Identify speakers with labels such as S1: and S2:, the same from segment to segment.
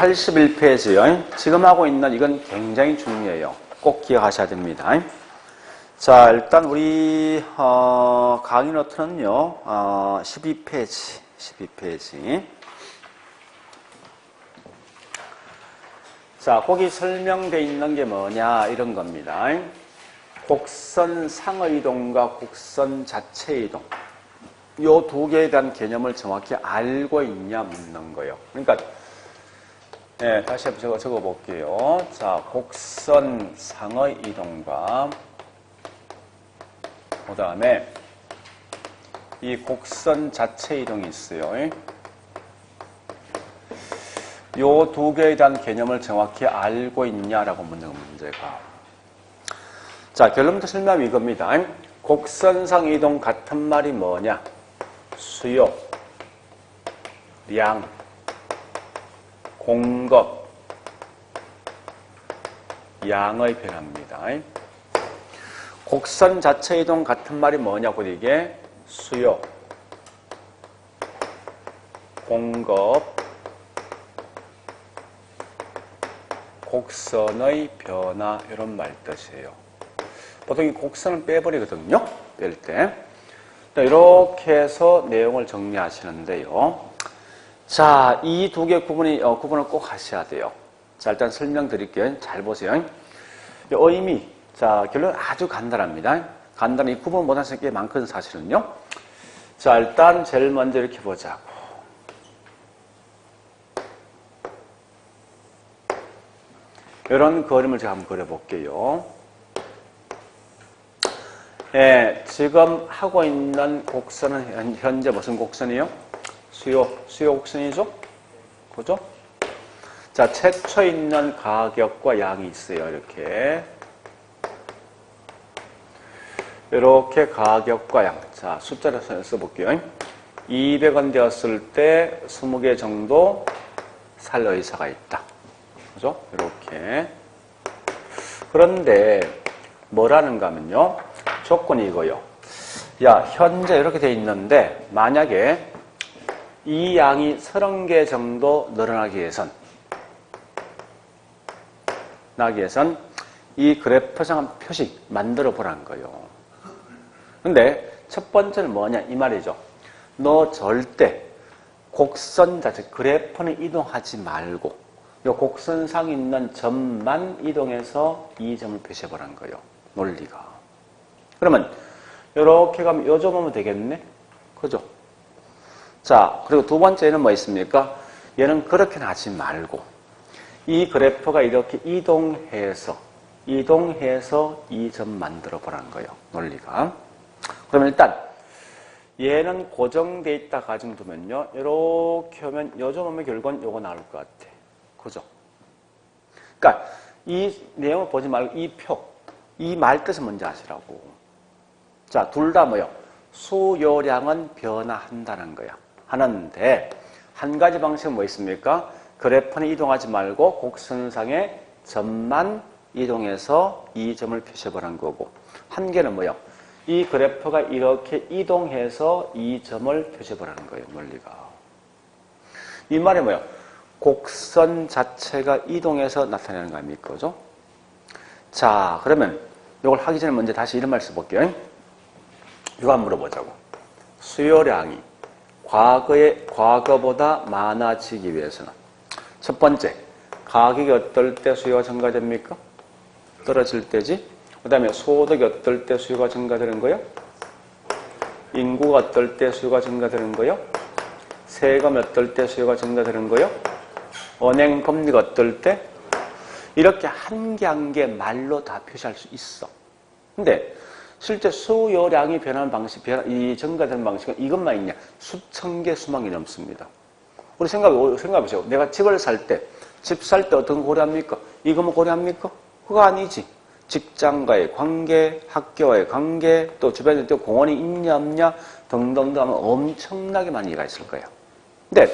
S1: 81페이지요. 지금 하고 있는 이건 굉장히 중요해요. 꼭 기억하셔야 됩니다. 자, 일단 우리 강의 노트는요. 12페이지. 자, 거기 설명되어 있는 게 뭐냐 이런 겁니다. 곡선 상의이동과 곡선 자체이동. 요 두 개에 대한 개념을 정확히 알고 있냐 묻는 거예요. 그러니까 네, 다시 한번 적어 볼게요. 자, 곡선 상의 이동과 그 다음에 이 곡선 자체 이동이 있어요. 요 두 개에 대한 개념을 정확히 알고 있냐라고 묻는 문제가. 자, 결론부터 설명하면 이겁니다. 곡선상 이동 같은 말이 뭐냐? 수요, 량, 공급, 양의 변화입니다. 곡선 자체 이동 같은 말이 뭐냐고 이게 수요, 공급, 곡선의 변화 이런 말 뜻이에요. 보통 이 곡선을 빼버리거든요. 뺄 때. 이렇게 해서 내용을 정리하시는데요. 자, 이 두 개 구분을 꼭 하셔야 돼요. 자, 일단 설명드릴게요. 잘 보세요. 의미. 자, 결론 아주 간단합니다. 간단히 이 구분 못하시는 게 많거든요, 사실은요. 자, 일단 제일 먼저 이렇게 보자고. 이런 그림을 제가 한번 그려볼게요. 예, 지금 하고 있는 곡선은 현재 무슨 곡선이에요? 수요 곡선이죠? 그죠? 자, 최초 있는 가격과 양이 있어요. 이렇게 가격과 양. 자, 숫자를 써볼게요. 200원 되었을 때 20개 정도 살 의사가 있다. 그죠? 이렇게. 그런데 뭐라는가 하면요. 조건이 이거요. 야, 현재 이렇게 돼 있는데 만약에 이 양이 30개 정도 늘어나기 위해선 이 그래프상 표시 만들어 보라는 거예요. 근데 첫 번째는 뭐냐 이 말이죠. 너 절대 곡선 자체 그래프는 이동하지 말고 이 곡선상 있는 점만 이동해서 이 점을 표시해 보라는 거예요. 논리가. 그러면 이렇게 가면 요 점 오면 되겠네. 그죠? 자, 그리고 두 번째는 뭐 있습니까? 얘는 그렇게는 하지 말고 이 그래프가 이렇게 이동해서 이 점 만들어 보라는 거예요. 논리가. 그러면 일단 얘는 고정돼 있다 가정두면요. 이렇게 하면 요 점 오면 결국은 요거 나올 것 같아. 그죠? 그러니까 이 내용을 보지 말고 이 표, 이 말뜻을 먼저 아시라고. 자, 둘 다 뭐요? 수요량은 변화한다는 거야. 하는데 한 가지 방식은 뭐 있습니까? 그래프는 이동하지 말고 곡선상의 점만 이동해서 이 점을 표시해보라는 거고 한 개는 뭐요? 이 그래프가 이렇게 이동해서 이 점을 표시해보라는 거예요. 논리가. 이 말이 뭐요? 곡선 자체가 이동해서 나타내는 거 아닙니까? 그죠? 자, 그러면 이걸 하기 전에 먼저 다시 이런 말 써볼게요. 이거 한번 물어보자고. 수요량이 과거보다 많아지기 위해서는 첫 번째, 가격이 어떨 때 수요가 증가됩니까? 떨어질 때지. 그 다음에 소득이 어떨 때 수요가 증가되는 거요? 인구가 어떨 때 수요가 증가되는 거요? 세금이 어떨 때 수요가 증가되는 거요? 은행 금리가 어떨 때? 이렇게 한 개 한 개 말로 다 표시할 수 있어. 근데 실제 수요량이 변하는 방식, 이 증가되는 방식은 이것만 있냐? 수천 개, 수만 개 넘습니다. 우리 생각해보세요. 내가 집을 살 때, 집 살 때 어떤 거 고려합니까? 이거만 고려합니까? 그거 아니지. 직장과의 관계, 학교와의 관계, 또 주변에 또 공원이 있냐, 없냐, 등등등 하면 엄청나게 많은 얘기가 있을 거예요. 근데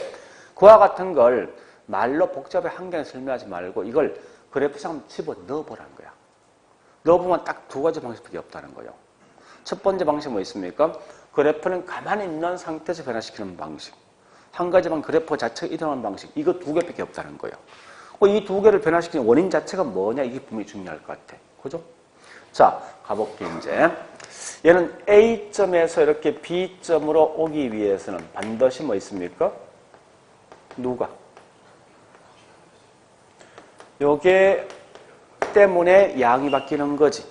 S1: 그와 같은 걸 말로 복잡하게 한 개는 설명하지 말고 이걸 그래프상 집어 넣어보라는 거야. 넣어보면 딱 두 가지 방식밖에 없다는 거예요. 첫 번째 방식은 뭐 있습니까? 그래프는 가만히 있는 상태에서 변화시키는 방식. 한 가지만 그래프 자체가 이동하는 방식. 이거 두 개밖에 없다는 거예요. 이 두 개를 변화시키는 원인 자체가 뭐냐? 이게 분명히 중요할 것 같아. 그죠? 자, 가볼게, 이제. 얘는 A점에서 이렇게 B점으로 오기 위해서는 반드시 뭐 있습니까? 누가? 요게 때문에 양이 바뀌는 거지.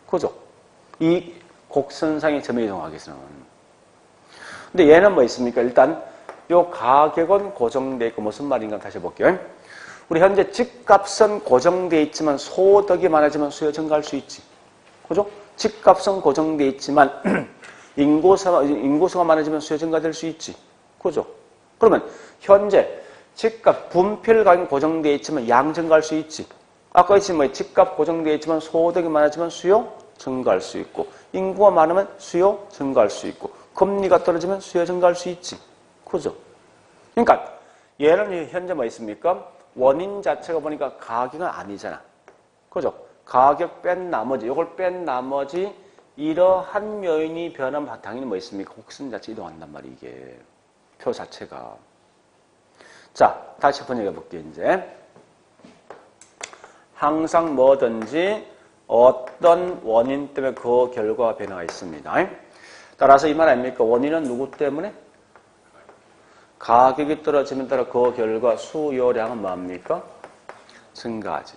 S1: 그죠? 이 곡선상의 점에 이동하기 위해서는. 근데 얘는 뭐 있습니까? 일단 요 가격은 고정되어 있고 무슨 말인가 다시 볼게요. 우리 현재 집값은 고정되어 있지만 소득이 많아지면 수요 증가할 수 있지. 그죠? 집값은 고정되어 있지만 인구수가 많아지면 수요 증가될 수 있지. 그죠? 그러면 현재 집값 분필 가격은 고정되어 있지만 양 증가할 수 있지. 아까 했지만 뭐 집값 고정되어 있지만 소득이 많아지면 수요 증가할 수 있고 인구가 많으면 수요 증가할 수 있고 금리가 떨어지면 수요 증가할 수 있지. 그죠? 그러니까 얘는 현재 뭐 있습니까? 원인 자체가 보니까 가격은 아니잖아. 그죠? 가격 뺀 나머지, 이걸 뺀 나머지 이러한 요인이 변하면 당연히 뭐 있습니까? 곡선 자체 이동한단 말이야, 이게. 표 자체가. 자, 다시 번역해 볼게요, 이제. 항상 뭐든지 어떤 원인 때문에 그 결과가 변화가 있습니다. 따라서 이 말 아닙니까? 원인은 누구 때문에? 가격이 떨어지면 따라 그 결과 수요량은 뭐합니까? 증가하지.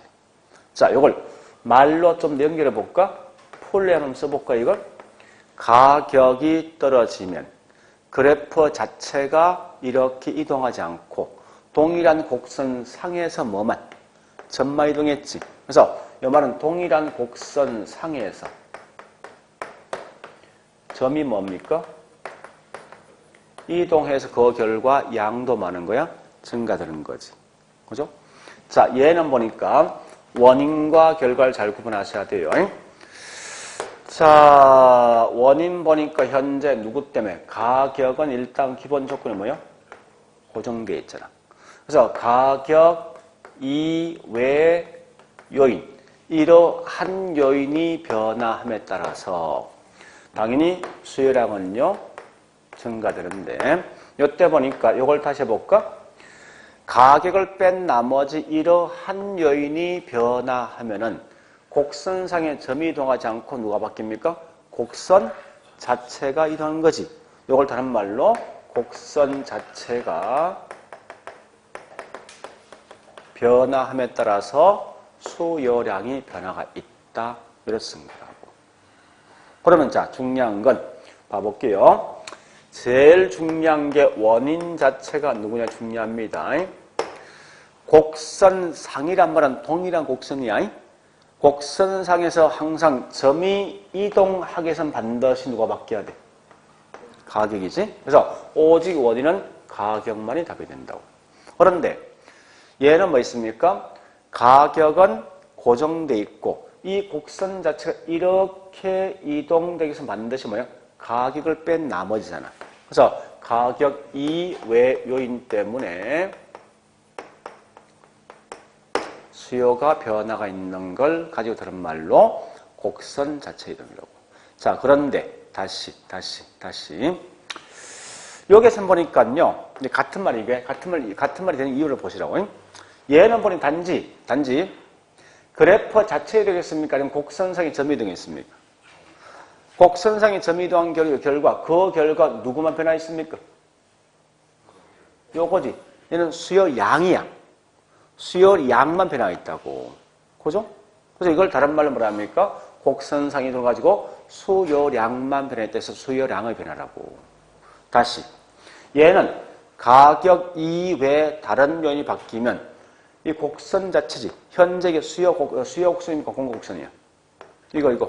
S1: 자, 이걸 말로 좀 연결해 볼까? 폴리 한번 써볼까, 이걸? 가격이 떨어지면 그래프 자체가 이렇게 이동하지 않고 동일한 곡선 상에서 뭐만? 점만 이동했지. 그래서 이 말은 동일한 곡선 상에서 점이 뭡니까? 이동해서 그 결과 양도 많은 거야? 증가되는 거지. 그죠? 자, 얘는 보니까 원인과 결과를 잘 구분하셔야 돼요. 자, 원인 보니까 현재 누구 때문에? 가격은 일단 기본 조건이 뭐예요? 고정되어 있잖아. 그래서 가격 이외 요인, 이러한 요인이 변화함에 따라서 당연히 수요량은요 증가되는데, 이때 보니까 이걸 다시 해볼까? 가격을 뺀 나머지 이러한 요인이 변화하면은 곡선상의 점이 이동하지 않고 누가 바뀝니까? 곡선 자체가 이동하는 거지. 이걸 다른 말로 곡선 자체가 변화함에 따라서 수요량이 변화가 있다. 이렇습니다. 그러면 자, 중요한 건 봐볼게요. 제일 중요한 게 원인 자체가 누구냐 중요합니다. 곡선상이란 말은 동일한 곡선이야. 곡선상에서 항상 점이 이동하기 위해서는 반드시 누가 바뀌어야 돼? 가격이지. 그래서 오직 원인은 가격만이 답이 된다고. 그런데 얘는 뭐 있습니까? 가격은 고정돼 있고 이 곡선 자체가 이렇게 이동되기 위해서 반드시 뭐야? 가격을 뺀 나머지잖아. 그래서 가격 이외 요인 때문에 수요가 변화가 있는 걸 가지고 들은 말로 곡선 자체 이동이라고. 자, 그런데 다시 여기서 보니까요, 같은 말이 되는 이유를 보시라고. 얘는 보니 단지 그래프 자체 이동했습니까? 아니면 곡선상의 점 이동했습니까? 곡선상의 점 이동한 결과 그 결과 누구만 변화했습니까? 요거지. 얘는 수요량이야. 수요량만 변화했다고. 그죠? 그래서 이걸 다른 말로 뭐라 합니까? 곡선상의 이동을 가지고 수요량만 변화했다 해서 수요량의 변화라고. 다시. 얘는 가격 이외에 다른 요인이 바뀌면 이 곡선 자체지. 현재 수요 곡선입니까? 공급 곡선이야. 이거.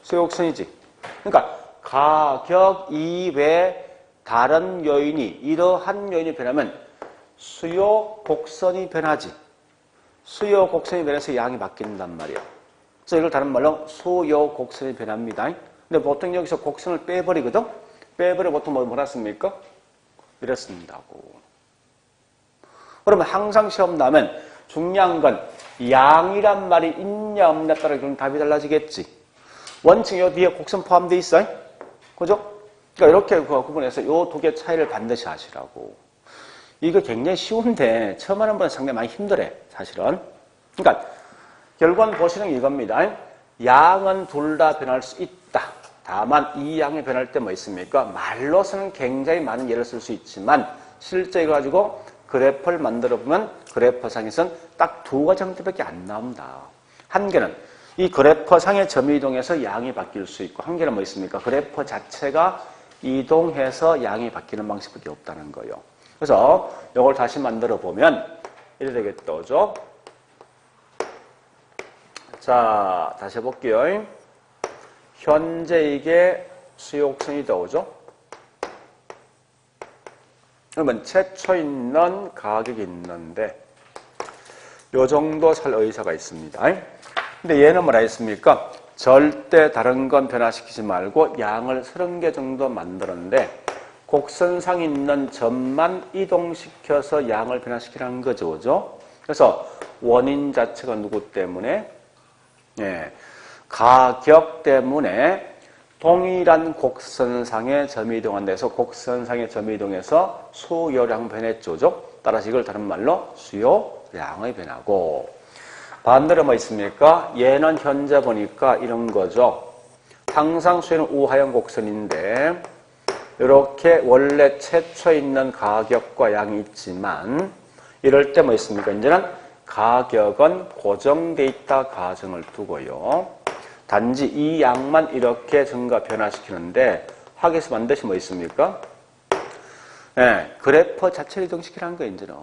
S1: 수요 곡선이지. 그러니까 가격 이외에 다른 요인이 이러한 요인이 변하면 수요 곡선이 변하지. 수요 곡선이 변해서 양이 바뀐단 말이야. 그래서 이걸 다른 말로 수요 곡선이 변합니다. 근데 보통 여기서 곡선을 빼버리거든? 빼버려 보통 뭐라 씁니까? 이렇습니다고. 그러면 항상 시험 나면 중요한 건 양이란 말이 있냐 없냐 따라 그럼 답이 달라지겠지. 원칙 요 뒤에 곡선 포함되어 있어요. 그죠? 그러니까 이렇게 구분해서 요 두 개 차이를 반드시 아시라고. 이거 굉장히 쉬운데 처음 하는 분은 상당히 많이 힘들어요. 사실은. 그러니까 결과는 보시는 게 이겁니다. 양은 둘 다 변할 수 있다. 다만 이 양이 변할 때 뭐 있습니까? 말로서는 굉장히 많은 예를 쓸 수 있지만 실제 이거 가지고 그래프를 만들어 보면 그래프상에서는 딱 두 가지 형태밖에 안 나온다. 한 개는 이 그래프상의 점이 이동해서 양이 바뀔 수 있고, 한 개는 뭐 있습니까? 그래프 자체가 이동해서 양이 바뀌는 방식밖에 없다는 거예요. 그래서 이걸 다시 만들어 보면 이래 되겠다, 그죠? 자, 다시 해볼게요. 현재 이게 수요곡선이다, 그죠? 그러면 최초 있는 가격이 있는데 요 정도 살 의사가 있습니다. 근데 얘는 뭐라 했습니까? 절대 다른 건 변화시키지 말고 양을 30개 정도 만들었는데 곡선상 있는 점만 이동시켜서 양을 변화시키라는 거죠, 그죠? 그래서 원인 자체가 누구 때문에? 예, 가격 때문에 동일한 곡선상의 점이 이동한다 해서 곡선상의 점이 이동해서 수요량 변했죠, 그죠? 따라서 이걸 다른 말로 수요량의 변화고, 반대로 뭐 있습니까? 얘는 현재 보니까 이런 거죠. 항상 수요는 우하형 곡선인데 이렇게 원래 최초에 있는 가격과 양이 있지만 이럴 때 뭐 있습니까? 이제는 가격은 고정돼 있다 가정을 두고요. 단지 이 양만 이렇게 증가 변화시키는데 학에서 반드시 뭐 있습니까? 네, 그래프 자체를 이동시키라는 거예요, 이제는.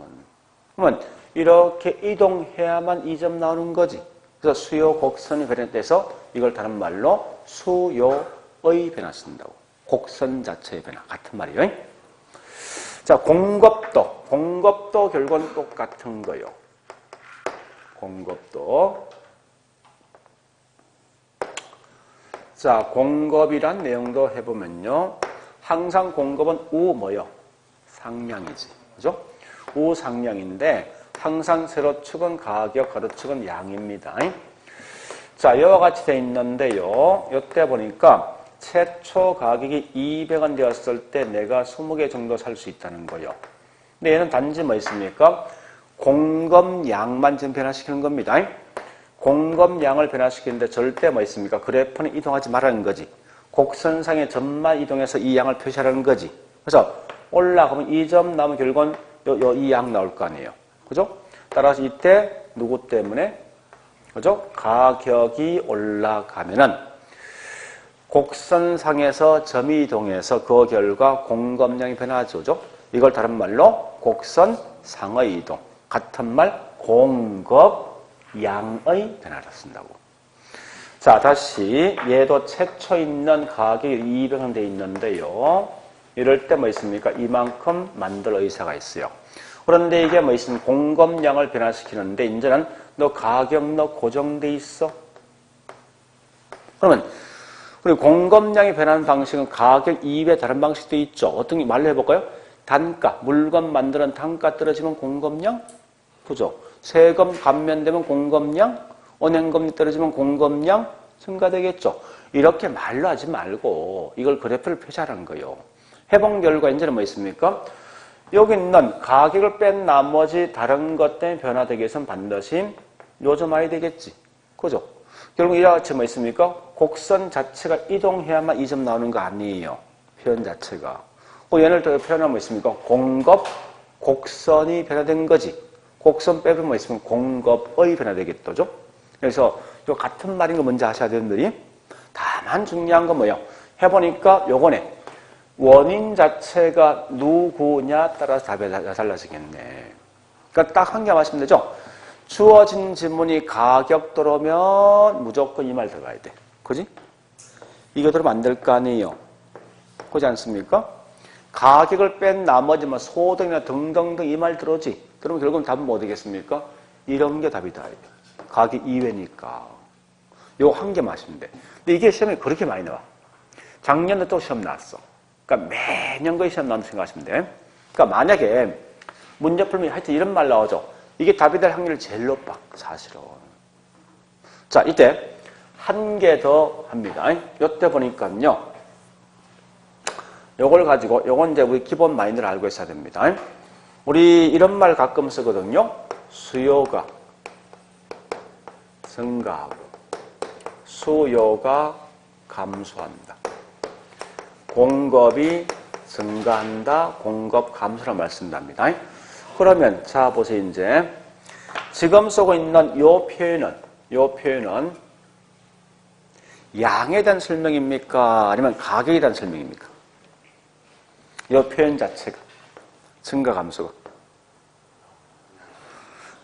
S1: 그러면 이렇게 이동해야만 이 점 나오는 거지. 그래서 수요 곡선이 변화돼서 이걸 다른 말로 수요의 변화 쓴다고. 곡선 자체의 변화. 같은 말이에요. 자, 공급도. 공급도 결국은 똑같은 거예요. 공급도. 자, 공급이란 내용도 해보면요. 항상 공급은 우뭐요? 상량이지. 그죠? 우상량인데 항상 세로축은 가격, 가로축은 양입니다. 자, 이와 같이 돼 있는데요. 이때 보니까 최초 가격이 200원 되었을 때 내가 20개 정도 살 수 있다는 거예요. 근데 얘는 단지 뭐 있습니까? 공급량만 지금 변화시키는 겁니다. 공급량을 변화시키는데 절대 뭐 있습니까? 그래프는 이동하지 말라는 거지. 곡선상의 점만 이동해서 이 양을 표시하라는 거지. 그래서 올라가면 이 점 나오면 결국은 이 양 나올 거 아니에요. 그죠? 따라서 이때 누구 때문에? 그죠? 가격이 올라가면은 곡선상에서 점이 이동해서 그 결과 공급량이 변화하죠. 그죠? 이걸 다른 말로 곡선상의 이동. 같은 말 공급량의 변화를 쓴다고. 자, 다시 얘도 최초 있는 가격이 200원 돼 있는데요. 이럴 때 뭐 있습니까? 이만큼 만들 의사가 있어요. 그런데 이게 뭐 있습니까? 공급량을 변화시키는데 이제는 너 가격 너 고정돼 있어? 그러면 우리 공급량이 변하는 방식은 가격 이외에 다른 방식도 있죠. 어떤 게 말로 해볼까요? 단가, 물건 만드는 단가 떨어지면 공급량? 그죠? 세금 감면되면 공급량? 은행금리 떨어지면 공급량? 증가되겠죠. 이렇게 말로 하지 말고 이걸 그래프를 표시하라는 거예요. 해본 결과 이제는 뭐 있습니까? 여기 있는 가격을 뺀 나머지 다른 것 때문에 변화되기 위해서는 반드시 요점 와야 되겠지. 그죠? 결국 이와 같이 뭐 있습니까? 곡선 자체가 이동해야만 이 점 나오는 거 아니에요. 표현 자체가. 얘를 더 표현하면 뭐 있습니까? 공급, 곡선이 변화된 거지. 곡선 빼면 뭐 있으면 공급의 변화되겠죠? 그래서 요 같은 말인 거 먼저 하셔야 되는데, 다만 중요한 건 뭐예요? 해보니까 요거네. 원인 자체가 누구냐 따라서 답이 달라지겠네. 그러니까 딱 한 개 하시면 되죠? 주어진 지문이 가격 들어오면 무조건 이 말 들어가야 돼. 그지? 이거 들으면 안 될 거 아니에요. 그렇지 않습니까? 가격을 뺀 나머지 뭐 소득이나 등등등 이 말 들어오지. 그러면 결국은 답은 뭐 되겠습니까? 이런 게 답이다. 가격 이외니까. 요 한 개만 하시면 돼. 근데 이게 시험에 그렇게 많이 나와. 작년에 또 시험 나왔어. 그러니까 매년 거의 시험 나온다고 생각하시면 돼. 그러니까 만약에 문제 풀면 하여튼 이런 말 나오죠. 이게 답이 될 확률이 제일 높아, 사실은. 자, 이때 한 개 더 합니다. 이때 보니까요. 요걸 가지고, 요건 이제 우리 기본 마인드를 알고 있어야 됩니다. 우리 이런 말 가끔 쓰거든요. 수요가 증가하고 수요가 감소한다. 공급이 증가한다. 공급 감소란 말 쓴답니다. 그러면 자 보세요. 이제 지금 쓰고 있는 요 표현은 양에 대한 설명입니까? 아니면 가격에 대한 설명입니까? 이 표현 자체가 증가 감소가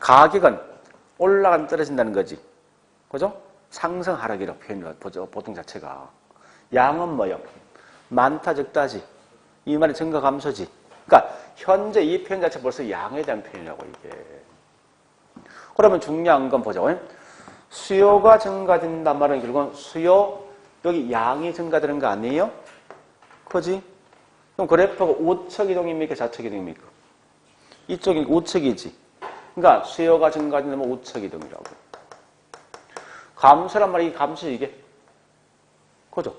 S1: 가격은 올라간 떨어진다는 거지. 그죠? 상승 하락이라고 표현을 보죠. 보통 자체가. 양은 뭐요? 많다 적다지. 이 말이 증가 감소지. 그러니까 현재 이 표현 자체가 벌써 양에 대한 표현이라고 이게. 그러면 중요한 건 보죠. 수요가 증가된단 말은 결국은 수요 여기 양이 증가되는 거 아니에요? 그지? 그럼 그래프가 우측 이동입니까? 좌측 이동입니까? 이쪽이 우측이지. 그러니까 수요가 증가되면 우측 이동이라고. 감소란 말이 감소 이게. 그죠?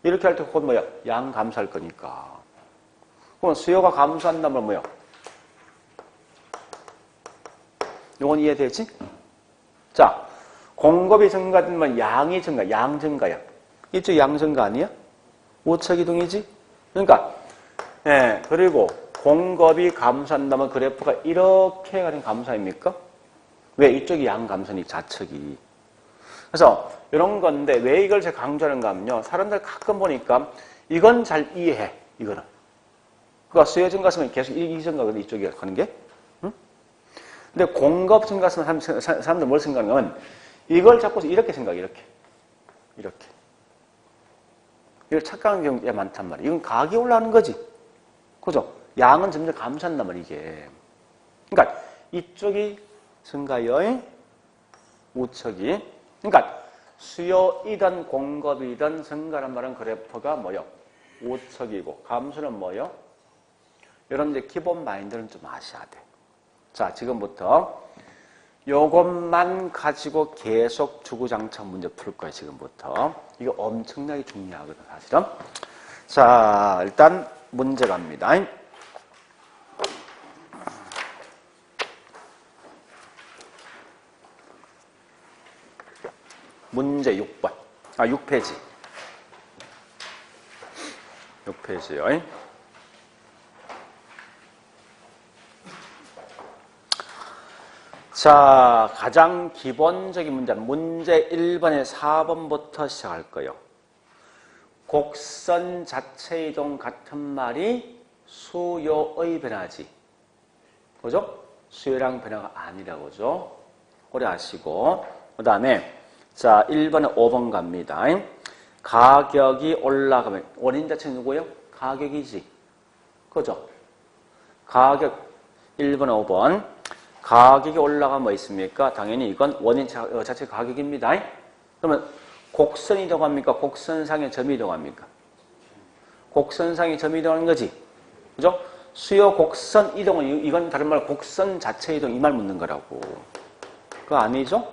S1: 이렇게 할 때 그건 뭐야? 양 감소할 거니까. 그럼 수요가 감소한다면 뭐야? 이건 이해되지? 자, 공급이 증가되면 양이 증가, 양 증가야. 이쪽 양 증가 아니야? 우측 이동이지? 그러니까, 예, 그리고 공급이 감소한다면 그래프가 이렇게 가는 감소입니까? 왜? 이쪽이 양 감소니 좌측이. 그래서 이런 건데 왜 이걸 제가 강조하는가 하면요. 사람들 가끔 보니까 이건 잘 이해해. 이거는. 그러니까 수요 증가하면 계속 이 증가거든. 이쪽이 가는 게. 응? 근데 공급 증가하면 사람들 뭘 생각하면 이걸 자꾸 이렇게 생각해. 이렇게. 이걸 착각하는 경우가 많단 말이에요. 이건 가격이 올라가는 거지. 그죠? 양은 점점 감소한단 말이에요. 이게. 그러니까 이쪽이 증가요. 우측이. 그러니까 수요이든 공급이든 증가란 말은 그래프가 뭐요? 우측이고 감소는 뭐요? 이런 이제 기본 마인드는 좀 아셔야 돼. 자, 지금부터 요것만 가지고 계속 주구장창 문제 풀 거예요. 지금부터. 이거 엄청나게 중요하거든, 사실은. 자, 일단 문제 갑니다. 문제 6번. 6페이지. 6페이지요. 자, 가장 기본적인 문제는 문제 1번에 4번부터 시작할 거예요. 곡선 자체 이동 같은 말이 수요의 변화지. 그죠? 수요량 변화가 아니라고죠. 오래 아시고. 그 다음에 자, 1번에 5번 갑니다. 가격이 올라가면 원인 자체는 누구예요? 가격이지. 그죠? 가격 1번에 5번. 가격이 올라가면 뭐 있습니까? 당연히 이건 원인 자체 가격입니다. 그러면 곡선이 이동합니까? 곡선상의 점이 이동합니까? 곡선상의 점이 이동하는 거지. 그죠? 수요 곡선 이동은 이건 다른 말 곡선 자체 이동 이 말 묻는 거라고. 그거 아니죠?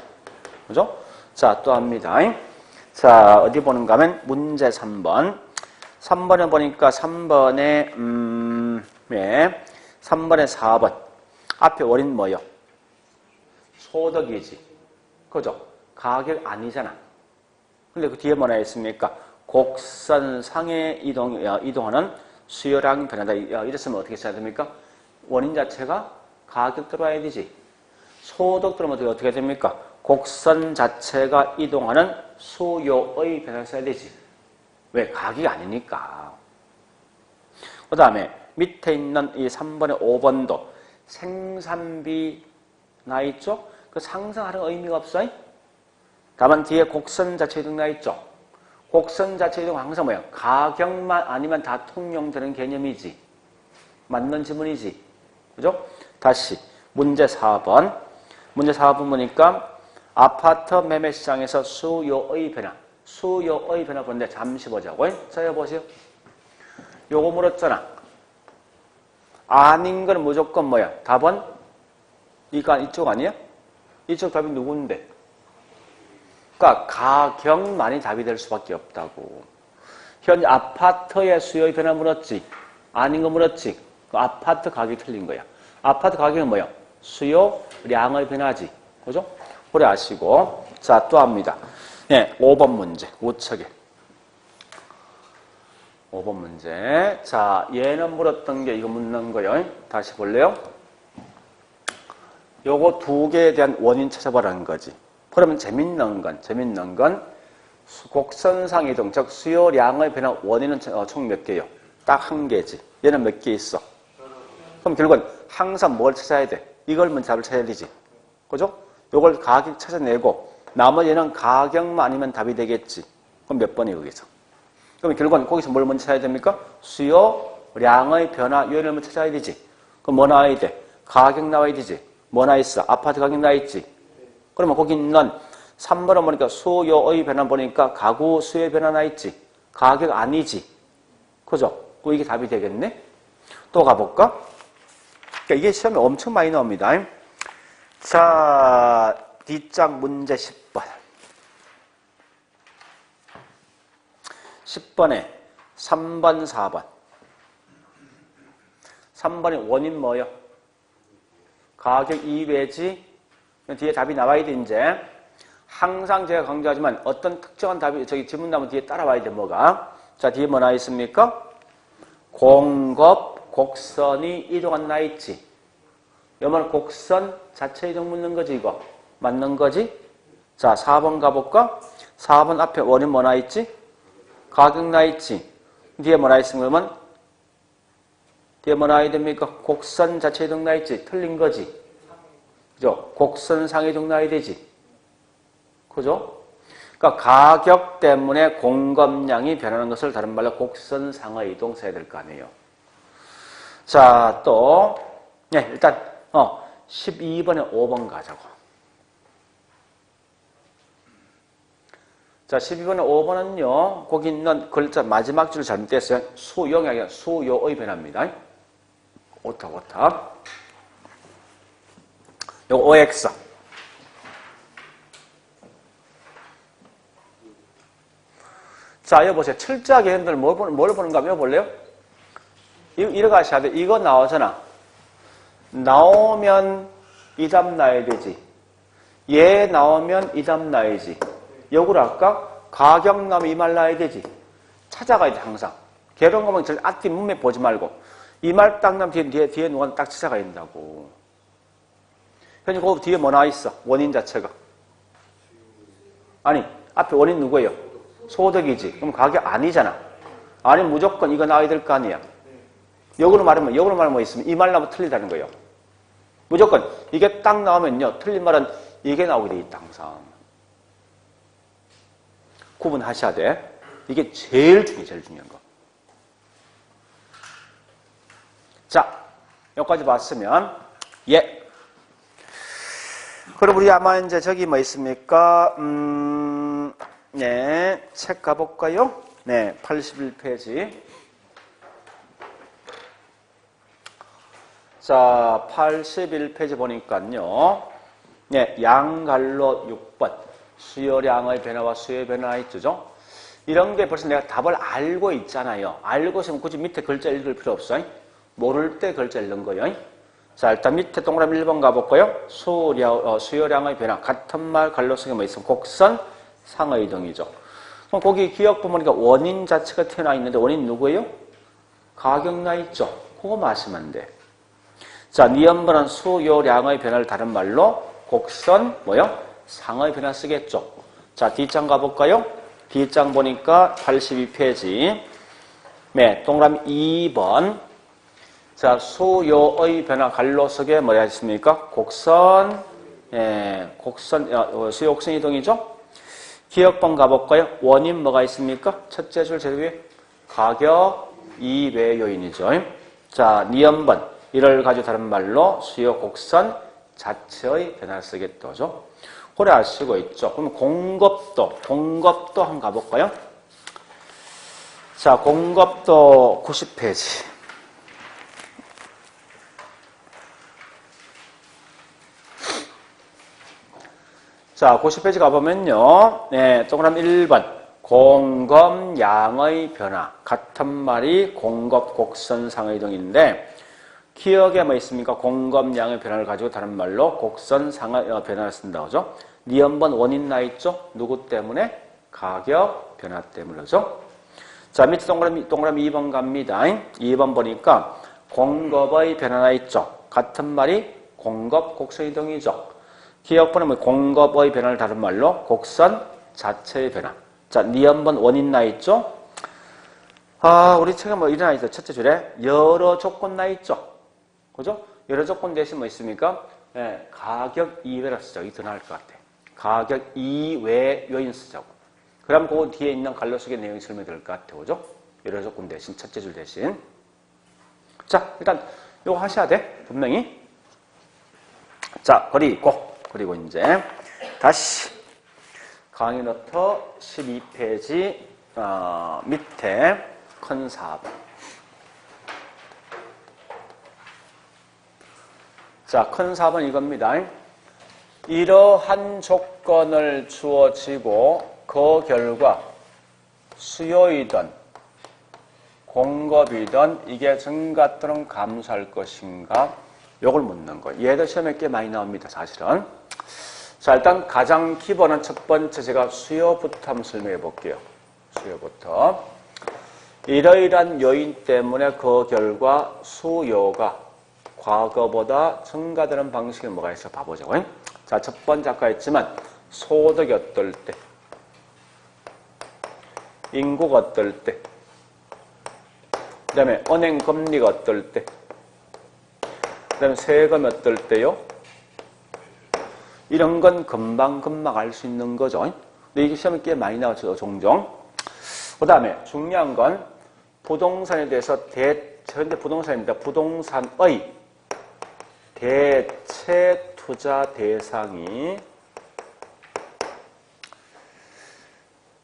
S1: 그죠? 자, 또 합니다. 자, 어디 보는가 하면 문제 3번. 3번에 보니까 3번에 3번에 4번. 앞에 원인 뭐요? 소득이지. 그죠? 가격 아니잖아. 근데 그 뒤에 뭐라 했습니까? 곡선상에 이동하는 수요량 변화다. 이랬으면 어떻게 써야 됩니까? 원인 자체가 가격 들어와야 되지. 소득 들어오면 어떻게 됩니까? 곡선 자체가 이동하는 수요의 변화를 써야 되지. 왜? 가격이 아니니까. 그 다음에 밑에 있는 이 3번의 5번도 생산비 나 있죠? 그 상승하는 의미가 없어요? 다만 뒤에 곡선 자체 이동 나 있죠? 곡선 자체 이동 항상 뭐야? 가격만 아니면 다 통용되는 개념이지. 맞는 지문이지. 그죠? 다시 문제 4번. 문제 4번 보니까 아파트 매매 시장에서 수요의 변화. 수요의 변화 보는데 잠시 보자고. 써보세요. 요거 물었잖아. 아닌 건 무조건 뭐야? 답은 이쪽 아니야? 이쪽 답이 누군데? 그러니까 가격만이 답이 될 수밖에 없다고. 현재 아파트의 수요의 변화 물었지. 아닌 거 물었지. 그 아파트 가격이 틀린 거야. 아파트 가격은 뭐야? 수요량의 변화지. 그죠? 오래 아시고. 자, 또 합니다. 네, 5번 문제. 우측에. 5번 문제. 자, 얘는 물었던 게 이거 묻는 거예요. 다시 볼래요? 요거 두 개에 대한 원인 찾아보라는 거지. 그러면 재밌는 건 곡선상 이동, 즉 수요량의 변화 원인은 총 몇 개요? 딱 한 개지. 얘는 몇 개 있어? 그럼 결국은 항상 뭘 찾아야 돼? 이걸 먼저 답을 찾아야 되지. 그죠? 요걸 가격 찾아내고 나머지는 가격만 아니면 답이 되겠지. 그럼 몇 번이에요, 거기서? 그럼 결국은 거기서 뭘 먼저 찾아야 됩니까? 수요량의 변화 요인을 먼저 찾아야 되지. 그럼 뭐 나와야 돼? 가격 나와야 되지. 뭐 나와 있어? 아파트 가격 나와 있지. 그러면 거기 있는 3번을 보니까 수요의 변화 보니까 가구 수요의 변화 나 있지. 가격 아니지. 그죠? 이게 답이 되겠네? 또 가볼까? 그러니까 이게 시험에 엄청 많이 나옵니다. 자, 뒷장 문제 10번. 10번에 3번, 4번. 3번의 원인 뭐예요? 가격 이외지. 뒤에 답이 나와야 돼, 이제. 항상 제가 강조하지만 어떤 특정한 답이 저기 지문 나오면 뒤에 따라와야 돼, 뭐가. 자, 뒤에 뭐 나와 있습니까? 공급 곡선이 이동한 나 있지. 여말 곡선 자체 이동 묻는 거지, 이거. 맞는 거지? 자, 4번 가볼까? 4번 앞에 원인 뭐 나 있지? 가격 나 있지. 뒤에 뭐 나 있으면 그러면 뒤에 뭐 나와야 됩니까? 곡선 자체 이동 나 있지. 틀린 거지. 그죠? 곡선 상의 이동 나와야 되지. 그죠? 그러니까 가격 때문에 공급량이 변하는 것을 다른 말로 곡선 상의 이동 써야 될 거 아니에요. 자, 또 네, 일단 12번에 5번 가자고. 자, 12번에 5번은요. 거기 있는 글자 마지막 줄을 잘못됐어요. 수용이 아니라 수요의 변화입니다. 오타. 요거 OX. 자, 여기 보세요. 철저하게 여러분들 뭘 보는가 한번 볼래요? 이렇게 하셔야 돼. 이거 나오잖아. 나오면 이 답 나야 되지. 얘 나오면 이 답 나야지. 역으로 할까? 가격 나오면 이 말 나야 되지. 찾아가야 돼, 항상. 개론 가면 앞뒤 문맥 보지 말고. 이 말 딱 나면 뒤에 누가 딱 찾아가야 된다고. 현재 그 뒤에 뭐 나와 있어? 원인 자체가. 아니, 앞에 원인 누구예요? 소득이지. 그럼 가격 아니잖아. 아니, 무조건 이거 나와야 될 거 아니야. 역으로 말하면 뭐 있으면 이 말 나오면 틀리다는 거예요. 무조건 이게 딱 나오면요. 틀린 말은 이게 나오게 돼 있다, 항상. 구분하셔야 돼. 이게 제일 중요한 거. 자, 여기까지 봤으면, 예. 그럼 우리 아마 이제 저기 뭐 있습니까? 네. 책 가볼까요? 네. 81페이지. 자, 81페이지 보니까요. 네. 양갈로 6번. 수요량의 변화와 수요의 변화 있죠? 이런 게 벌써 내가 답을 알고 있잖아요. 알고 있으면 굳이 밑에 글자 읽을 필요 없어요. 모를 때 글자 읽는 거예요. 자, 일단 밑에 동그라미 1번 가볼까요? 수요량의 변화. 같은 말 갈로 속에 뭐 있으면 곡선 상의 이동이죠. 그럼 거기 기억 보니까 원인 자체가 태어나 있는데 원인 누구예요? 가격 나 있죠. 그거 마시면 돼. 자, 니은번은 수요량의 변화를 다른 말로 곡선 뭐요? 상의 변화 쓰겠죠. 자, 뒷장 가볼까요? 뒷장 보니까 82페이지. 네, 동그라미 2번. 자, 수요의 변화 갈로 속에 뭐라 했습니까? 곡선, 수요 곡선 이동이죠? 기억번 가볼까요? 원인 뭐가 있습니까? 첫째 줄 제일 위에 가격 이외 요인이죠. 자, 니은번. 이를 가지고 다른 말로 수요 곡선 자체의 변화를 쓰겠다죠. 오래 아시고 있죠. 그럼 공급도 한번 가볼까요? 자, 공급도 90페이지. 자, 90페이지 가보면요. 네, 동그라미 1번. 공급량의 변화. 같은 말이 공급 곡선상의 이동인데, 기억에 뭐 있습니까? 공급량의 변화를 가지고 다른 말로 곡선 상하 변화를 쓴다고 하죠. 니은번 원인 나 있죠? 누구 때문에? 가격 변화 때문이죠. 자, 밑에 동그라미 2번 갑니다. 2번 보니까 공급의 변화 나 있죠? 같은 말이 공급 곡선 이동이죠. 기억번은 뭐 공급의 변화를 다른 말로 곡선 자체의 변화. 자, 니은번 원인 나 있죠? 우리 책에 뭐 이런 나 있죠? 첫째 줄에 여러 조건 나 있죠? 그죠? 여러 조건 대신 뭐 있습니까? 예, 가격 이외라 쓰자고. 이게 더 나을 것 같아. 가격 이외 요인 쓰자고. 그럼 그 뒤에 있는 갈로 속의 내용이 설명이 될 것 같아. 그죠? 여러 조건 대신, 첫째 줄 대신. 자, 일단 이거 하셔야 돼. 분명히. 자, 그리고 이제 다시 강의노트 12페이지 밑에 큰 4번. 자, 큰 4번 이겁니다. 이러한 조건을 주어지고 그 결과 수요이든 공급이든 이게 증가 또는 감소할 것인가? 요걸 묻는 거예요. 얘도 시험에 꽤 많이 나옵니다, 사실은. 자, 일단 가장 기본은 첫 번째 제가 수요부터 한번 설명해 볼게요. 수요부터. 이러이러한 요인 때문에 그 결과 수요가 과거보다 증가되는 방식이 뭐가 있어? 봐보죠. 자, 첫 번째 아까 했지만 소득이 어떨 때, 인구가 어떨 때, 그 다음에 은행 금리가 어떨 때, 그 다음에 세금이 어떨 때요? 이런 건 금방 알 수 있는 거죠. 근데 이게 시험에 꽤 많이 나왔죠, 종종. 그 다음에 중요한 건 부동산에 대해서 현재 부동산입니다. 부동산의 대체 투자 대상이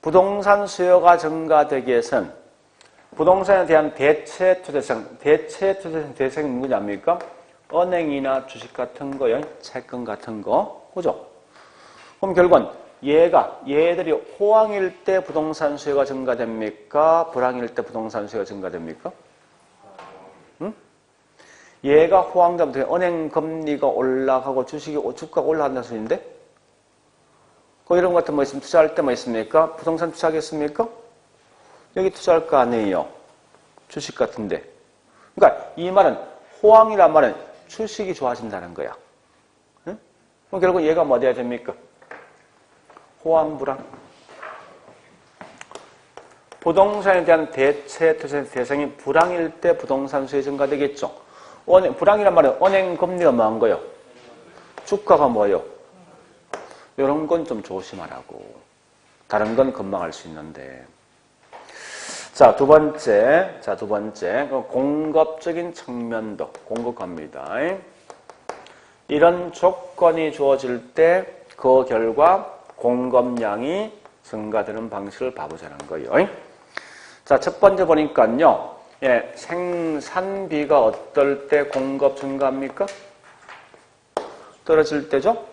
S1: 부동산 수요가 증가되기 위해서는 부동산에 대한 대체 투자 대상이 누구냐입니까? 은행이나 주식 같은 거요, 채권 같은 거, 그죠? 그럼 결국은 얘들이 호황일 때 부동산 수요가 증가됩니까? 불황일 때 부동산 수요가 증가됩니까? 응? 얘가 호황되면 은행 금리가 올라가고 주가가 올라간다는 소리인데? 이런 것 같은 뭐 있으면 투자할 때 뭐 있습니까? 부동산 투자하겠습니까? 여기 투자할 거 아니에요. 주식 같은데. 그러니까 이 말은 호황이란 말은 주식이 좋아진다는 거야. 응? 그럼 결국 얘가 뭐 돼야 됩니까? 호황, 불황. 부동산에 대한 대체 투자 대상이 불황일 때 부동산 수요 증가되겠죠. 불황이란 말은 은행 금리가 뭐한 거예요? 주가가 뭐예요? 이런 건 좀 조심하라고. 다른 건 금방 알 수 있는데. 자, 두 번째. 공급적인 측면도 공급 갑니다. 이런 조건이 주어질 때 그 결과 공급량이 증가되는 방식을 봐보자는 거예요. 자, 첫 번째 보니까요. 예, 생산비가 어떨 때 공급 증가합니까? 떨어질 때죠?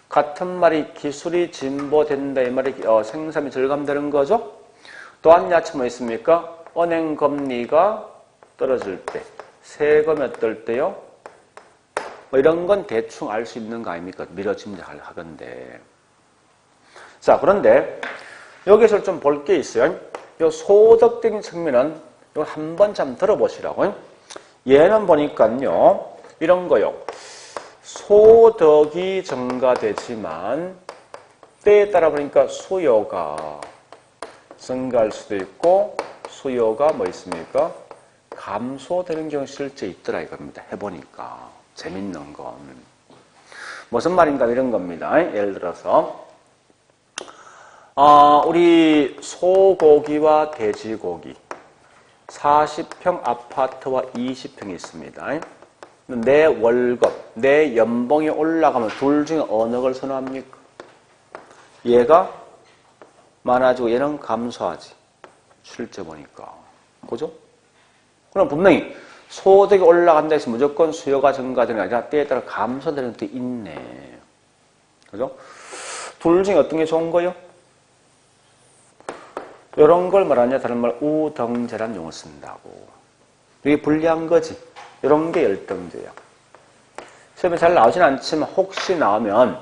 S1: 같은 말이 기술이 진보된다 이 말이 생산이 절감되는 거죠. 또한 야채 뭐 있습니까? 은행 금리가 떨어질 때, 세금이 어떨 때요? 뭐 이런 건 대충 알 수 있는 거 아닙니까? 미뤄 짐작하건데. 자, 그런데 여기서 좀 볼 게 있어요. 요 소득적인 측면은 요 한번 좀 들어보시라고. 얘는 보니까요, 이런 거요. 소득이 증가되지만 때에 따라 보니까 수요가 증가할 수도 있고 수요가 뭐 있습니까? 감소되는 경우 실제 있더라 이겁니다. 해보니까 재밌는 건 무슨 말인가 이런 겁니다. 예를 들어서 우리 소고기와 돼지고기 40평 아파트와 20평이 있습니다. 내 월급, 내 연봉이 올라가면 둘 중에 어느 걸 선호합니까? 얘가 많아지고 얘는 감소하지. 실제 보니까. 그죠? 그럼 분명히 소득이 올라간다 해서 무조건 수요가 증가되는 게 아니라 때에 따라 감소되는 것도 있네. 그죠? 둘 중에 어떤 게 좋은 거예요? 이런 걸 말하냐 다른 말 우등제란 용어를 쓴다고. 이게 불리한 거지. 이런 게 열등제예요. 시험에 잘 나오진 않지만 혹시 나오면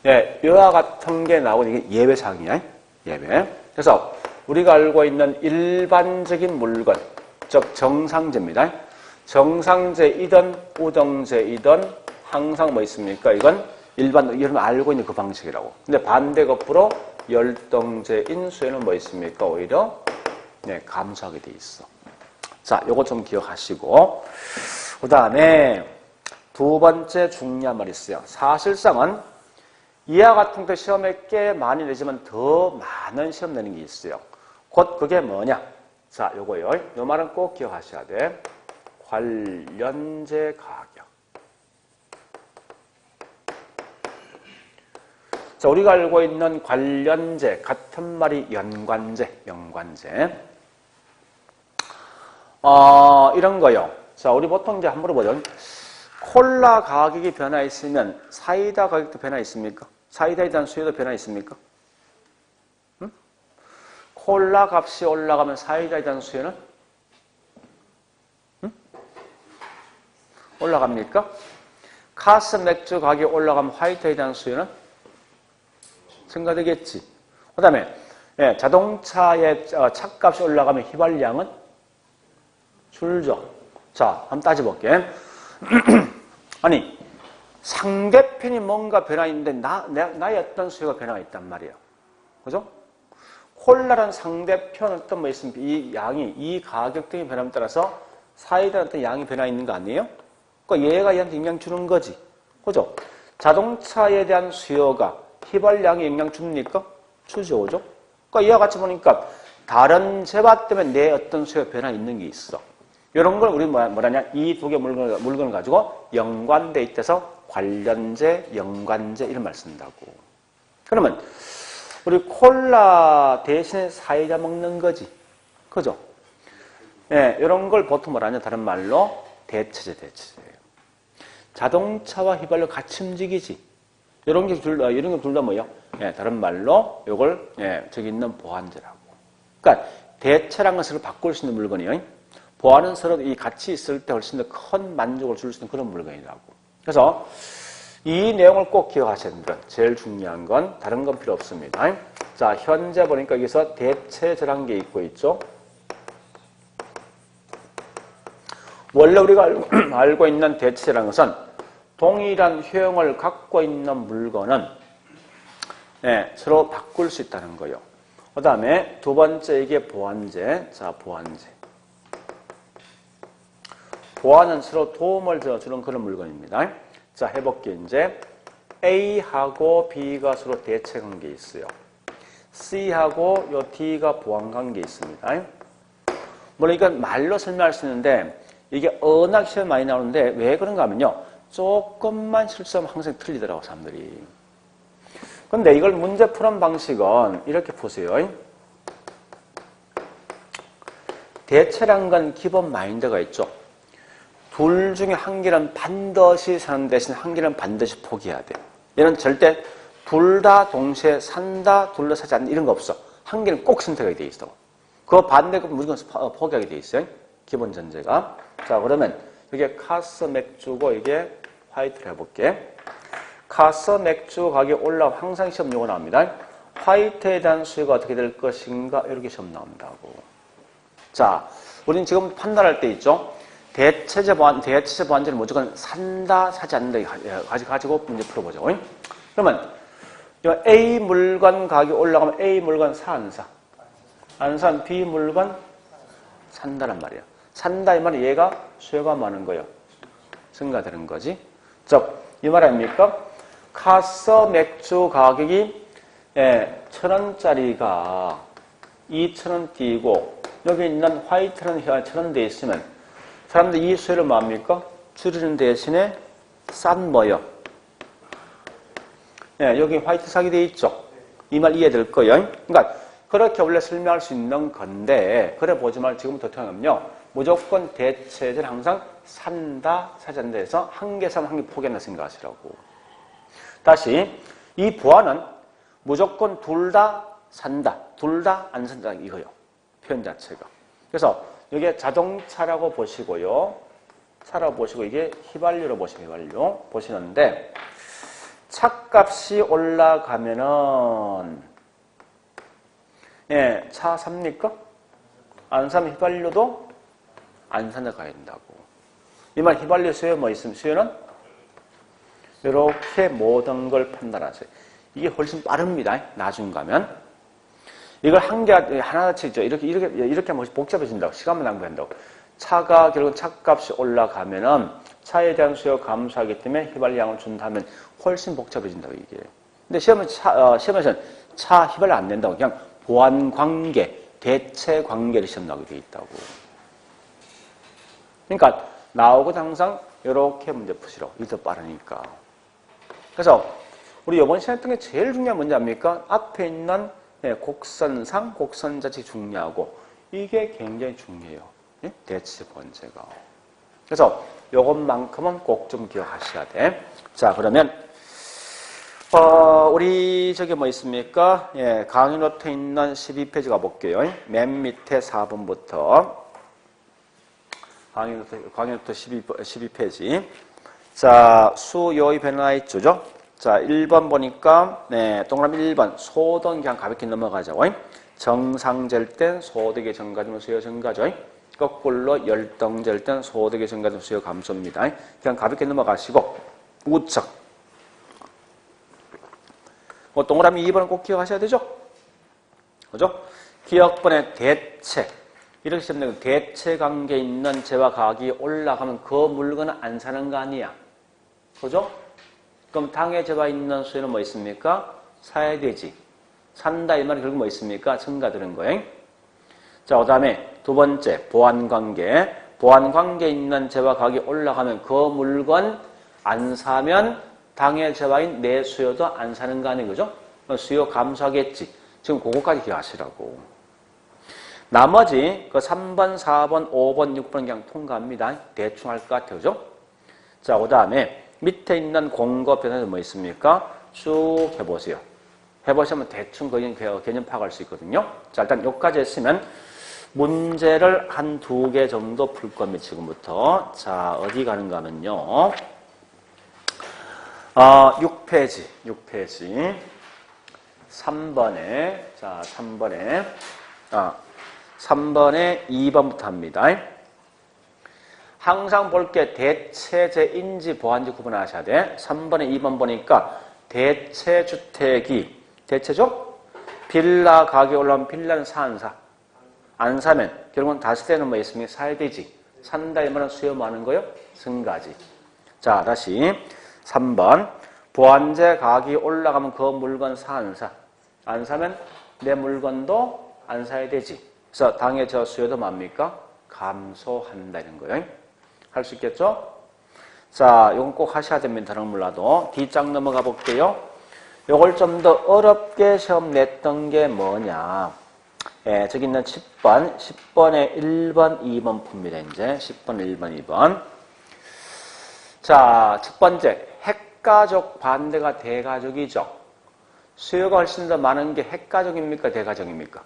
S1: 예, 이와 같은 게 나오는 이게 예외사항이야. 예외. 그래서 우리가 알고 있는 일반적인 물건, 즉 정상제입니다. 정상제이든 우등제이든 항상 뭐 있습니까? 이건 일반, 여러분 알고 있는 그 방식이라고. 근데 반대급부로 열등제인 수에는 뭐 있습니까? 오히려 네, 감소하게 돼 있어. 자, 요거 좀 기억하시고. 그 다음에 두 번째 중요한 말이 있어요. 사실상은 이와 같은 그 시험에 꽤 많이 내지만 더 많은 시험 내는 게 있어요. 곧 그게 뭐냐? 자, 요거요. 요 말은 꼭 기억하셔야 돼. 관련제 가격. 자, 우리가 알고 있는 관련제, 같은 말이 연관제, 연관제. 이런 거요. 자, 우리 보통 이제 한번 물어보죠. 콜라 가격이 변화했으면 사이다 가격도 변화했습니까? 사이다에 대한 수요도 변화했습니까? 응? 콜라 값이 올라가면 사이다에 대한 수요는? 응? 올라갑니까? 카스 맥주 가격이 올라가면 화이트에 대한 수요는? 증가되겠지. 그 다음에 예, 자동차의 차값이 올라가면 휘발량은 줄죠. 자, 한번 따져볼게. 아니, 상대편이 뭔가 변화 있는데 나의 어떤 수요가 변화가 있단 말이에요. 그죠? 콜라란 상대편 어떤 뭐 있습니까? 이 양이, 이 가격 등의 변함에 따라서 사이다는 어떤 양이 변화 있는 거 아니에요? 그러니까 얘가 얘한테 영향 주는 거지. 그죠? 자동차에 대한 수요가 휘발량에 영향 줍니까? 주죠. 그죠? 그러니까 이와 같이 보니까 다른 재화 때문에 내 어떤 수요 변화 있는 게 있어. 이런 걸 우리 뭐라냐? 이 두 개 물건을 가지고 연관돼 있어서 관련제, 연관제 이런 말 쓴다고. 그러면 우리 콜라 대신에 사이다 먹는 거지. 그죠? 예, 이런 걸 보통 뭐라냐? 다른 말로 대체제, 대체제예요. 자동차와 휘발유 같이 움직이지. 이런 게 둘 다 뭐예요? 예, 다른 말로 이걸 예, 저기 있는 보완제라고. 그러니까 대체란 것을 바꿀 수 있는 물건이에요. 보완은 서로 이 같이 있을 때 훨씬 더 큰 만족을 줄 수 있는 그런 물건이라고. 그래서 이 내용을 꼭 기억하셔야 됩니다. 제일 중요한 건 다른 건 필요 없습니다. 자, 현재 보니까 여기서 대체제라는 게 있죠. 원래 우리가 알고 있는 대체제라는 것은 동일한 효용을 갖고 있는 물건은 네, 서로 바꿀 수 있다는 거예요. 그 다음에 두 번째 이게 보완제. 자, 보완제. 보완은 서로 도움을 주는 그런 물건입니다. 자, 해볼게요. 이제 A하고 B가 서로 대체 관계 있어요. C하고 요 D가 보완 관계 있습니다. 물론 이건 말로 설명할 수 있는데 이게 워낙 시험 많이 나오는데 왜 그런가 하면요. 조금만 실수하면 항상 틀리더라고, 사람들이. 근데 이걸 문제 푸는 방식은 이렇게 보세요. 대체란 건 기본 마인드가 있죠. 둘 중에 한 개는 반드시 사는 대신 한 개는 반드시 포기해야 돼. 얘는 절대 둘 다 동시에 산다, 둘 다 사지 않는다 이런 거 없어. 한 개는 꼭 선택하게 돼 있어. 그 반대가 무조건 포기하게 돼 있어요. 기본 전제가. 자, 그러면 이게 카스 맥주고 이게 화이트를 해볼게. 카스 맥주 가격이 올라오면 항상 시험 요거 나옵니다. 화이트에 대한 수요가 어떻게 될 것인가 이렇게 시험 나온다고. 자, 우리는 지금 판단할 때 있죠. 대체제 보완제는 무조건 산다, 사지 않는다 가지고 문제 풀어보죠. 그러면 A 물건 가격이 올라가면 A 물건 사, 안 사? 안 산 B 물건 산다란 말이에요. 산다 이 말은 얘가 수요가 많은 거예요. 증가되는 거지. 즉, 이 말 아닙니까? 카스 맥주 가격이 1,000원짜리가 2,000원 띄고 여기 있는 화이트는 1,000원 돼 있으면 사람들 이 수요를 뭡니까? 줄이는 대신에 싼 뭐요? 예, 여기 화이트 사기 돼 있죠? 이 말 이해될 거예요. 그러니까 그렇게 원래 설명할 수 있는 건데 그래 보지만 지금부터 태어나면요. 무조건 대체제는 항상 산다, 사지 않는다 해서 한 개 사면 한 개 포기한다 생각하시라고. 다시 이 보완은 무조건 둘 다 산다, 둘 다 안 산다 이거요. 표현 자체가. 그래서 이게 자동차라고 보시고요. 차라고 보시고 이게 휘발유로 보시면 휘발유 보시는데 차값이 올라가면은 예, 차 삽니까? 안 사면 휘발유도 안 산다 가야 된다고. 이 말 휘발유 수요 뭐 있으면 수요는 이렇게 모든 걸 판단하세요. 이게 훨씬 빠릅니다. 나중 가면 이걸 한 개 하나씩 있죠. 이렇게 하면 복잡해진다고. 시간만 낭비한다고. 차가 결국 차값이 올라가면은 차에 대한 수요 감소하기 때문에 휘발유 양을 준다면 훨씬 복잡해진다고 이게. 근데 시험에서는 차 휘발유 안 낸다고 그냥 보완 관계, 대체 관계를 시험 나오게 돼 있다고. 그러니까 나오고 항상 이렇게 문제 푸시라고. 이게 더 빠르니까. 그래서 우리 이번 시간에 했던 게 제일 중요한 문제 아닙니까? 앞에 있는 곡선상, 곡선자체 중요하고 이게 굉장히 중요해요. 대체 번제가. 그래서 이것만큼은 꼭 좀 기억하셔야 돼. 자, 그러면 우리 저기 뭐 있습니까? 예, 강의 노트에 있는 12페이지 가볼게요. 맨 밑에 4번부터 강의 노트 12페이지. 자, 수요의 변화 있죠? 자, 1번 보니까, 네, 동그라미 1번. 소득 그냥 가볍게 넘어가죠. 정상될 땐 소득의 증가되면 수요 증가죠. 거꾸로 열등될 땐 소득의 증가되면 수요 감소입니다. 그냥 가볍게 넘어가시고, 우측. 동그라미 2번은 꼭 기억하셔야 되죠? 그죠? 기억번의 대체. 이렇게 시험 되면 대체 관계에 있는 재와 가격이 올라가면 그 물건은 안 사는 거 아니야. 그죠? 그럼 당에 재와 있는 수요는 뭐 있습니까? 사야 되지. 산다 이 말은 결국 뭐 있습니까? 증가되는 거예요. 자, 그 다음에 두 번째 보완관계. 보완관계에 있는 재와 가격이 올라가면 그 물건 안 사면 당의 재와인 내 수요도 안 사는 거 아니에요. 그죠? 수요 감소하겠지. 지금 그거까지 기억하시라고. 나머지 그 3번, 4번, 5번, 6번 그냥 통과합니다. 대충 할 것 같아요. 그죠? 자, 그 다음에 밑에 있는 공거 변화는 뭐 있습니까? 쭉 해보세요. 해보시면 대충 개념 파악할 수 있거든요. 자, 일단 여기까지 했으면 문제를 한 2개 정도 풀 겁니다. 지금부터. 자, 어디 가는가 하면요. 6페이지. 3번에, 자, 3번에 2번부터 합니다. 항상 볼 게 대체재인지 보완지 구분하셔야 돼. 3번에 2번 보니까 대체주택이, 대체죠? 빌라 가격이 올라오면 빌라는 사, 안 사? 안 사면 결국은 다시 때는 뭐 있습니까? 사야 되지. 산다 이 말은 수요 뭐 하는 거요? 증가지. 자, 다시 3번. 보완재 가격이 올라가면 그 물건 사, 안 사? 안 사면 내 물건도 안 사야 되지. 그래서 당의 저 수요도 뭡니까? 감소한다는 거예요. 할 수 있겠죠? 자, 이건 꼭 하셔야 됩니다. 다른 몰라도. D장 넘어가 볼게요. 요걸 좀 더 어렵게 시험 냈던 게 뭐냐. 예, 저기 있는 10번. 10번에 1번, 2번 풉니다. 이제 10번, 1번, 2번. 자, 첫 번째. 핵가족 반대가 대가족이죠. 수요가 훨씬 더 많은 게 핵가족입니까? 대가족입니까?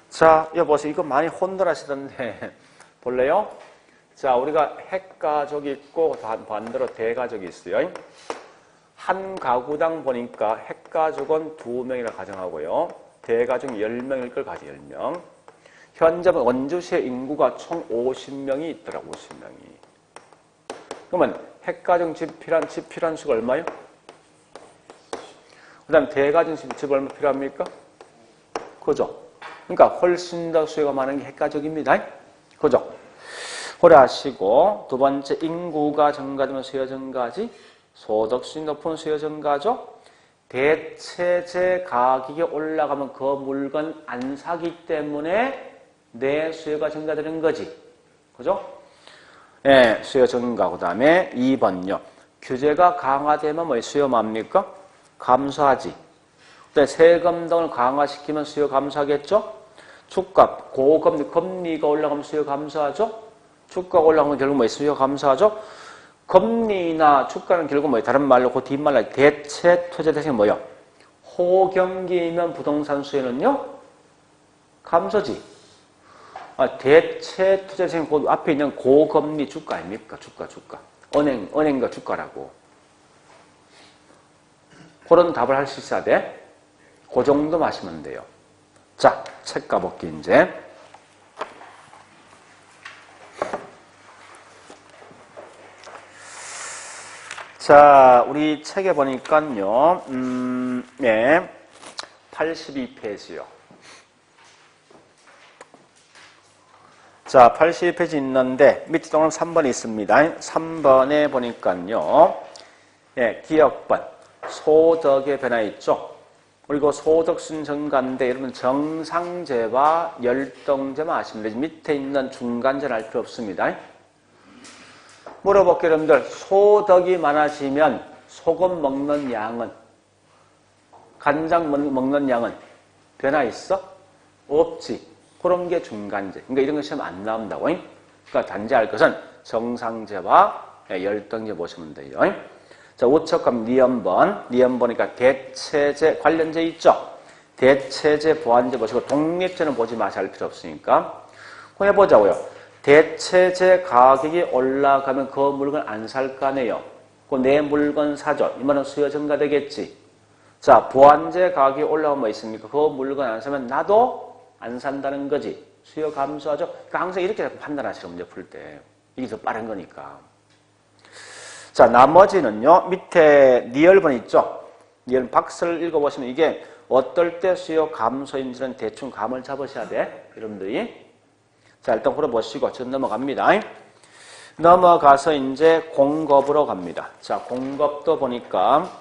S1: 자, 여보세요. 이거 많이 혼돈하시던데. 볼래요? 자, 우리가 핵가족이 있고 반대로 대가족이 있어요. 한 가구당 보니까 핵가족은 2명이라 가정하고요. 대가족이 10명일 걸 가져, 10명. 현재 원주시의 인구가 총 50명이 있더라, 50명이. 그러면 핵가족 집 필요한 수가 얼마요? 그 다음 대가족 집 얼마 필요합니까? 그죠? 그러니까 훨씬 더 수요가 많은 게 핵가족입니다. 그죠? 고려하시고, 두 번째, 인구가 증가되면 수요 증가지, 소득수준이 높은 수요 증가죠. 대체재 가격이 올라가면 그 물건 안 사기 때문에 내 수요가 증가되는 거지. 그죠? 예, 수요 증가. 그 다음에 2번요. 규제가 강화되면 뭐 수요 뭡니까? 감소하지. 그다음에 세금 등을 강화시키면 수요 감소하겠죠? 주가, 금리가 올라가면 수요 감소하죠? 주가가 올라가면 결국 뭐 수요 감소하죠? 금리나 주가는 결국 뭐예요? 다른 말로 그 뒷말로 대체 투자 대신 뭐예요? 호경기이면 부동산 수요는요? 감소지. 대체 투자생 그 앞에 있는 고금리 주가 아닙니까? 주가. 은행과 주가라고. 그런 답을 할 수 있어야 돼. 그 정도 마시면 돼요. 자, 책 가볼게, 이제. 자, 우리 책에 보니까요, 82페이지요. 자, 82페이지 있는데, 밑에 동그라미 3번이 있습니다. 3번에 보니까요, 기억번, 소득의 변화 있죠? 그리고 소득순 증가인데, 여러분 정상제와 열등제만 아시면 되지. 밑에 있는 중간제는 알 필요 없습니다. 물어볼게요, 여러분들. 소득이 많아지면 소금 먹는 양은, 간장 먹는 양은 변화 있어? 없지. 그런 게 중간제. 그러니까 이런 거 시험 안 나온다고. 그러니까 단지 알 것은 정상제와 열등제 보시면 돼요. 자, 우측함 니은번. 니은번이니까 대체제 관련제 있죠? 대체제 보완제 보시고 독립제는 보지 마셔야 할 필요 없으니까. 그럼 해보자고요. 대체제 가격이 올라가면 그 물건 안 살 거 아니에요. 그 내 물건 사죠. 이 말은 수요 증가되겠지. 자, 보완제 가격이 올라오면 뭐 있습니까? 그 물건 안 사면 나도 안 산다는 거지. 수요 감소하죠. 그러니까 항상 이렇게 판단하시는 문제 풀 때. 이게 더 빠른 거니까. 자, 나머지는요. 밑에 니얼번 있죠? 니얼 박스를 읽어보시면 이게 어떨 때 수요 감소인지는 대충 감을 잡으셔야 돼. 여러분들이. 자, 일단 풀어보시고 지금 넘어갑니다. 넘어가서 이제 공급으로 갑니다. 자, 공급도 보니까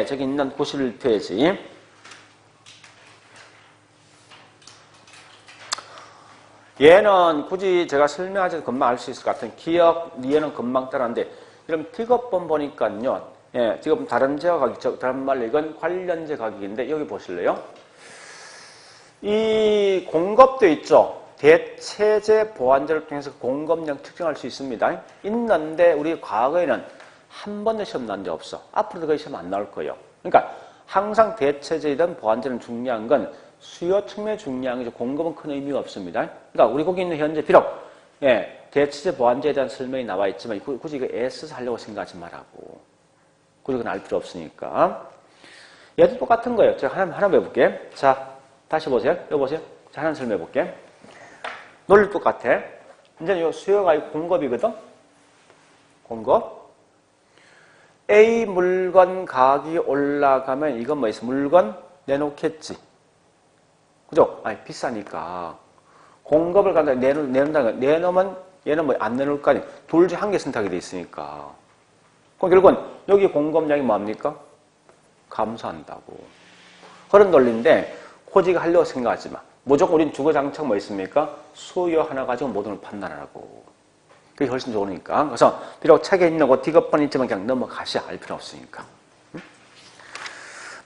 S1: 저기 있는 91페이지. 얘는 굳이 제가 설명하지 않아도 금방 알 수 있을 것 같은 기억, 얘는 금방 따라하는데 이런 픽업본 보니까요. 지금 다른 제어 가격, 다른 말로 이건 관련제 가격인데 여기 보실래요? 이 공급도 있죠. 대체제 보완제를 통해서 공급량 측정할 수 있습니다. 있는데 우리 과거에는 한 번도 시험 난 적 없어. 앞으로도 거의 시험 안 나올 거예요. 그러니까 항상 대체제이든 보완제는 중요한 건 수요 측면이 중요한 거죠. 공급은 큰 의미가 없습니다. 그러니까 우리 거기 있는 현재 비록 대체제 보완제에 대한 설명이 나와 있지만 굳이 이거 애써서 하려고 생각하지 말라고. 굳이 그건 알 필요 없으니까. 얘도 똑같은 거예요. 제가 하나 해볼게. 자, 다시 보세요. 여기 보세요. 자, 하나 설명해 볼게. 논리 똑같아. 이제 요 수요가 공급이거든? 공급. A 물건 가격이 올라가면 이건 뭐 있어? 물건 내놓겠지. 그죠? 아니, 비싸니까. 공급을 간다, 내놓는다는 거. 내놓으면 얘는 뭐 안 내놓을 거 아니에요. 둘 중 한 개 선택이 돼 있으니까. 그럼 결국은 여기 공급량이 뭡니까? 감소한다고. 그런 논리인데, 코지가 하려고 생각하지 마. 무조건 우린 주거장착 뭐 있습니까? 수요 하나 가지고 모든 걸 판단하라고. 그게 훨씬 좋으니까. 그래서 비록 책에 있는 거 디귿번 있지만 그냥 넘어가셔야 알 필요 없으니까.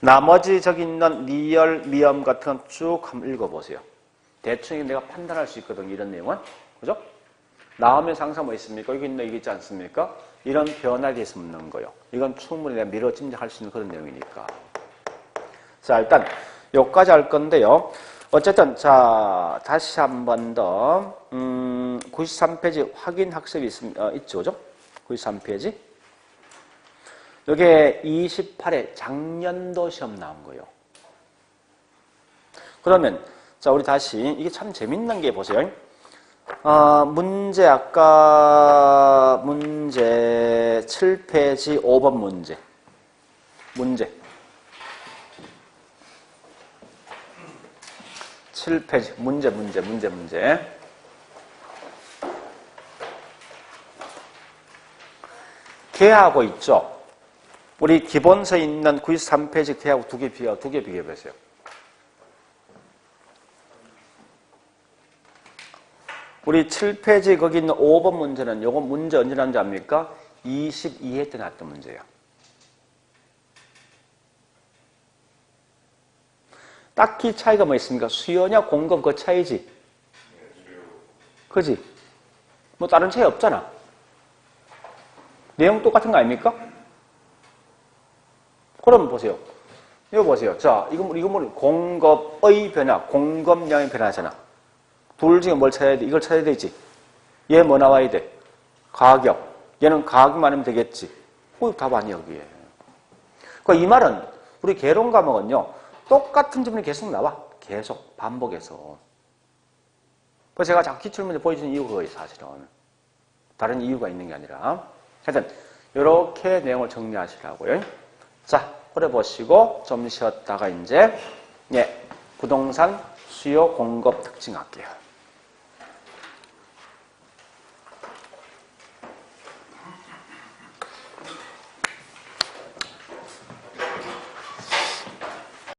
S1: 나머지 저기 있는 리얼, 미엄 같은 건 쭉 한번 읽어보세요. 대충 내가 판단할 수 있거든, 이런 내용은. 그죠? 나오면서 항상 뭐 있습니까? 여기 있는, 여기 있지 않습니까? 이런 변화에 대해서 묻는 거예요. 이건 충분히 내가 미뤄 짐작할 수 있는 그런 내용이니까. 자, 일단 여기까지 할 건데요. 어쨌든 자, 다시 한 번 더 93페이지 확인 학습이 있죠. 그죠? 93페이지. 이게 28회 작년도 시험 나온 거예요. 그러면 자, 우리 다시 이게 참 재밌는 게 보세요. 문제 아까 문제 7페이지 5번 문제. 문제 7페이지 문제 개하고 있죠. 우리 기본서에 있는 93페이지 개하고 두 개 비교해 보세요. 우리 7페이지 거기 있는 5번 문제는 요거 문제 언제 나온지 압니까? 22회 때 나왔던 문제예요. 딱히 차이가 뭐 있습니까? 수요냐 공급 그 차이지. 그지? 뭐 다른 차이 없잖아. 내용 똑같은 거 아닙니까? 그럼 보세요. 이거 보세요. 자, 이거 뭐 공급의 변화, 공급량의 변화잖아. 둘 중에 뭘 찾아야 돼? 이걸 찾아야 되지. 얘 뭐 나와야 돼? 가격. 얘는 가격만 하면 되겠지. 답 아니야, 여기에. 그러니까 이 말은 우리 개론 과목은요. 똑같은 질문이 계속 나와. 계속 반복해서. 그래서 제가 자꾸 기출문제 보여주는 이유가 그거예요, 사실은. 다른 이유가 있는 게 아니라. 하여튼 이렇게 내용을 정리하시라고요. 자, 그래 보시고 좀 쉬었다가 이제 부동산 수요 공급 특징 할게요.